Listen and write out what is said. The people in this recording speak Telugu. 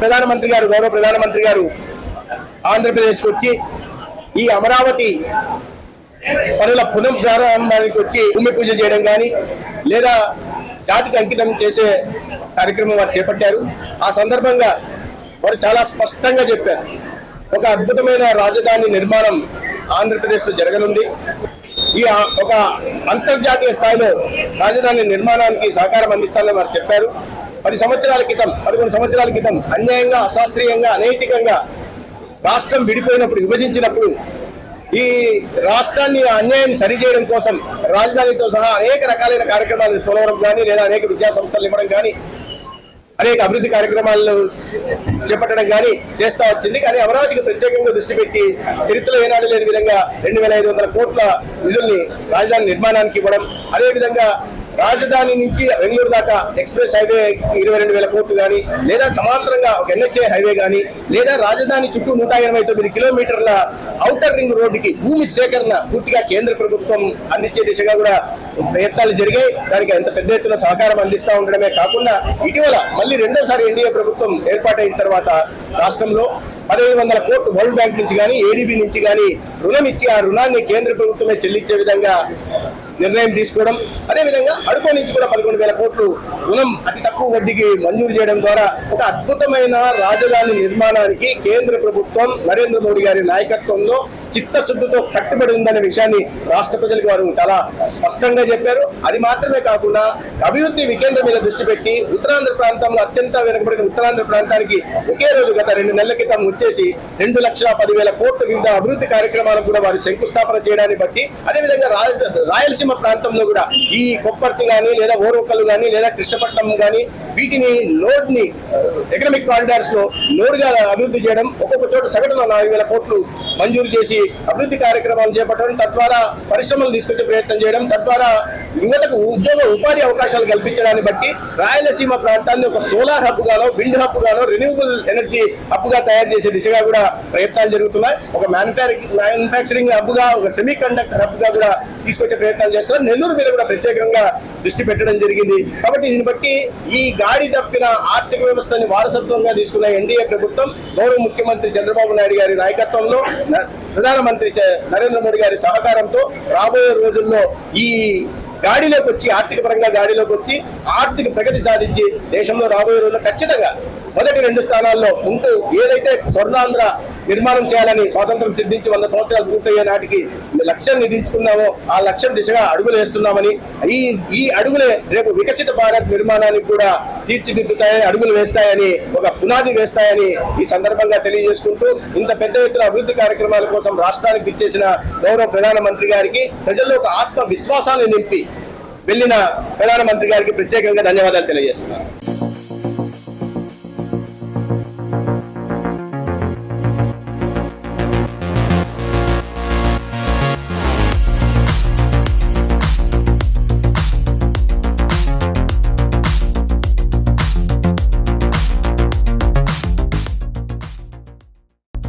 ప్రధానమంత్రి గారు గౌరవ ప్రధానమంత్రి గారు ఆంధ్రప్రదేశ్కి వచ్చి ఈ అమరావతి పనుల పునఃప్రారంభానికి వచ్చి భూమి పూజ చేయడం కానీ లేదా జాతికి అంకితం చేసే కార్యక్రమం వారు చేపట్టారు. ఆ సందర్భంగా వారు చాలా స్పష్టంగా చెప్పారు, ఒక అద్భుతమైన రాజధాని నిర్మాణం ఆంధ్రప్రదేశ్లో జరగనుంది. ఈ ఒక అంతర్జాతీయ స్థాయిలో రాజధాని నిర్మాణానికి సహకారం అందిస్తానని వారు చెప్పారు. 11 సంవత్సరాల క్రితం అన్యాయంగా, అశాస్త్రీయంగా, అనైతికంగా రాష్ట్రం విడిపోయినప్పుడు, విభజించినప్పుడు ఈ రాష్ట్రాన్ని అన్యాయాన్ని సరిచేయడం కోసం రాజధానితో సహా అనేక రకాలైన కార్యక్రమాలు పోలవరం కానీ లేదా అనేక విద్యా సంస్థలు ఇవ్వడం కానీ అనేక అభివృద్ధి కార్యక్రమాలను చేపట్టడం కానీ చేస్తా వచ్చింది. కానీ అమరావతికి ప్రత్యేకంగా దృష్టి పెట్టి చరిత్రలో ఏనాడు లేని విధంగా 2500 కోట్ల నిధుల్ని రాజధాని నిర్మాణానికి ఇవ్వడం, అదేవిధంగా రాజధాని నుంచి బెంగళూరు దాకా ఎక్స్ప్రెస్ హైవే 22,000 కోట్లు కానీ లేదా సమాంతరంగా ఒక NHA హైవే కానీ లేదా రాజధాని చుట్టూ 189 కిలోమీటర్ల ఔటర్ రింగ్ రోడ్డుకి భూమి సేకరణ పూర్తిగా కేంద్ర ప్రభుత్వం అందించే దిశగా కూడా ప్రయత్నాలు జరిగాయి. దానికి ఎంత పెద్ద ఎత్తున సహకారం అందిస్తూ ఉండడమే కాకుండా ఇటీవల మళ్ళీ రెండోసారి ఎన్డీఏ ప్రభుత్వం ఏర్పాటైన తర్వాత రాష్ట్రంలో 1,500 కోట్లు వరల్డ్ బ్యాంక్ నుంచి కానీ ADB నుంచి కానీ రుణం ఇచ్చి ఆ రుణాన్ని కేంద్ర ప్రభుత్వమే చెల్లించే విధంగా నిర్ణయం తీసుకోవడం, అదేవిధంగా అడుకో నుంచి కూడా 11,000 కోట్లు రుణం అతి తక్కువ వడ్డీకి మంజూరు చేయడం ద్వారా ఒక అద్భుతమైన రాజధాని నిర్మాణానికి కేంద్ర ప్రభుత్వం నరేంద్ర మోడీ గారి నాయకత్వంలో చిత్తశుద్ధితో కట్టుబడి ఉందనే విషయాన్ని రాష్ట్ర ప్రజలకు వారు చాలా స్పష్టంగా చెప్పారు. అది మాత్రమే కాకుండా అభివృద్ధి వికేంద్రం మీద దృష్టి పెట్టి ఉత్తరాంధ్ర ప్రాంతంలో అత్యంత వెనుకబడిన ఉత్తరాంధ్ర ప్రాంతానికి ఒకే రోజు గత 2 నెలల క్రితం వచ్చేసి 2,10,000 కోట్ల వివిధ అభివృద్ధి కార్యక్రమాలకు కూడా వారు శంకుస్థాపన చేయడాన్ని బట్టి, అదేవిధంగా రాయలసీమ ప్రాంతంలో కూడా ఈ కొప్పర్తి కానీ లేదా ఓరోకలు కానీ లేదా కృష్ణపట్నం కానీ వీటిని నోడ్ ని ఎకనామిక్ కారిడార్స్ లో నోడ్ గా అభివృద్ధి చేయడం, ఒక్కొక్క చోట సగటున 4,000 కోట్లు మంజూరు చేసి అభివృద్ధి కార్యక్రమాలు చేపట్టడం, తద్వారా పరిశ్రమలు తీసుకొచ్చే ప్రయత్నం చేయడం, తద్వారా యువతకు ఉపాధి అవకాశాలు కల్పించడాన్ని బట్టి రాయలసీమ ప్రాంతాన్ని ఒక సోలార్ హబ్ గానో, విండ్ హబ్ గానో, రెన్యూవబుల్ ఎనర్జీ హబ్ గా తయారు చేసే దిశగా కూడా ప్రయత్నాలు జరుగుతున్నాయి. ఒక మ్యానుఫ్యాక్చరింగ్ హబ్ గా, ఒక సెమీ కండక్టర్ హబ్ గా కూడా తీసుకొచ్చే ప్రయత్నాలు చేస్తారు. నెల్లూరు మీద కూడా ప్రత్యేకంగా దృష్టి పెట్టడం జరిగింది. కాబట్టి దీన్ని బట్టి ఈ గాడి తప్పిన ఆర్థిక వ్యవస్థని వారసత్వంగా తీసుకున్న ఎన్డీఏ ప్రభుత్వం గౌరవ ముఖ్యమంత్రి చంద్రబాబు నాయుడు గారి నాయకత్వంలో ప్రధానమంత్రి నరేంద్ర మోడీ గారి సహకారంతో రాబోయే రోజుల్లో ఈ గాడిలోకి వచ్చి, ఆర్థిక పరంగా గాడిలోకి వచ్చి ఆర్థిక ప్రగతి సాధించి దేశంలో రాబోయే రోజుల్లో ఖచ్చితంగా మొదటి 2 స్థానాల్లో ఉంటూ ఏదైతే స్వర్ణాంధ్ర నిర్మాణం చేయాలని స్వాతంత్రం సిద్ధించి 100 సంవత్సరాలు పూర్తయ్యే నాటికి లక్ష్యం విధించుకున్నామో ఆ లక్ష్యం దిశగా అడుగులు వేస్తున్నామని, ఈ అడుగులే రేపు వికసిత భారత్ నిర్మాణానికి కూడా తీర్చిదిద్దుతాయని, అడుగులు వేస్తాయని, ఒక పునాది వేస్తాయని ఈ సందర్భంగా తెలియజేసుకుంటూ ఇంత పెద్ద ఎత్తున అభివృద్ధి కార్యక్రమాల కోసం రాష్ట్రానికి ఇచ్చేసిన గౌరవ ప్రధానమంత్రి గారికి ప్రజల్లో ఒక ఆత్మ విశ్వాసాన్ని నింపి వెళ్ళిన ప్రధానమంత్రి గారికి ప్రత్యేకంగా ధన్యవాదాలు తెలియజేస్తున్నారు.